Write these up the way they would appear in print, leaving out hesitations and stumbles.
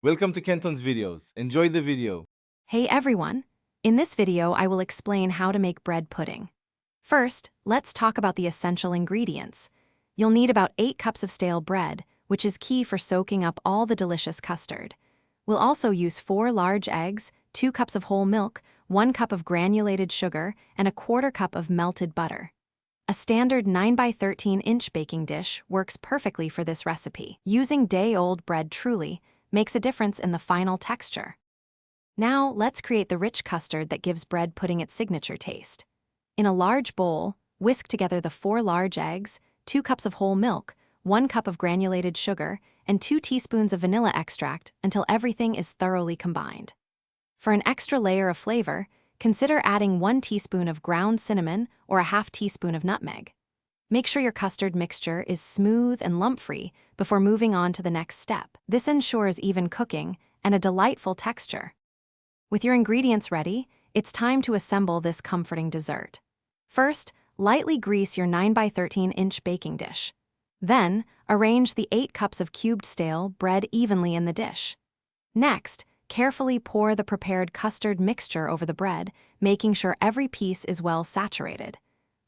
Welcome to Kenton's videos. Enjoy the video. Hey everyone! In this video, I will explain how to make bread pudding. First, let's talk about the essential ingredients. You'll need about 8 cups of stale bread, which is key for soaking up all the delicious custard. We'll also use 4 large eggs, 2 cups of whole milk, 1 cup of granulated sugar, and a quarter cup of melted butter. A standard 9 by 13 inch baking dish works perfectly for this recipe. Using day-old bread truly makes a difference in the final texture. Now, let's create the rich custard that gives bread pudding its signature taste. In a large bowl, whisk together the 4 large eggs, 2 cups of whole milk, 1 cup of granulated sugar, and 2 teaspoons of vanilla extract until everything is thoroughly combined. For an extra layer of flavor, consider adding 1 teaspoon of ground cinnamon or a half teaspoon of nutmeg. Make sure your custard mixture is smooth and lump-free before moving on to the next step. This ensures even cooking and a delightful texture. With your ingredients ready, it's time to assemble this comforting dessert. First, lightly grease your 9 by 13 inch baking dish. Then, arrange the 8 cups of cubed stale bread evenly in the dish. Next, carefully pour the prepared custard mixture over the bread, making sure every piece is well saturated.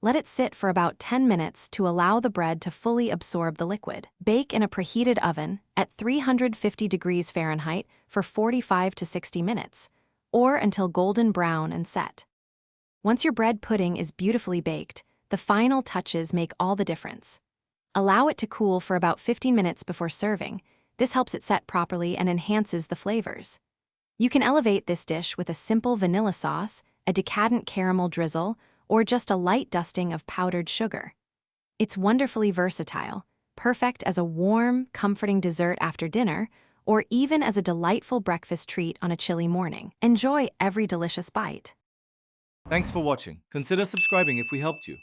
Let it sit for about 10 minutes to allow the bread to fully absorb the liquid. Bake in a preheated oven at 350 degrees Fahrenheit for 45 to 60 minutes, or until golden brown and set. Once your bread pudding is beautifully baked, the final touches make all the difference. Allow it to cool for about 15 minutes before serving. This helps it set properly and enhances the flavors. You can elevate this dish with a simple vanilla sauce, a decadent caramel drizzle, or just a light dusting of powdered sugar. It's wonderfully versatile, perfect as a warm, comforting dessert after dinner, or even as a delightful breakfast treat on a chilly morning. Enjoy every delicious bite. Thanks for watching. Consider subscribing if we helped you.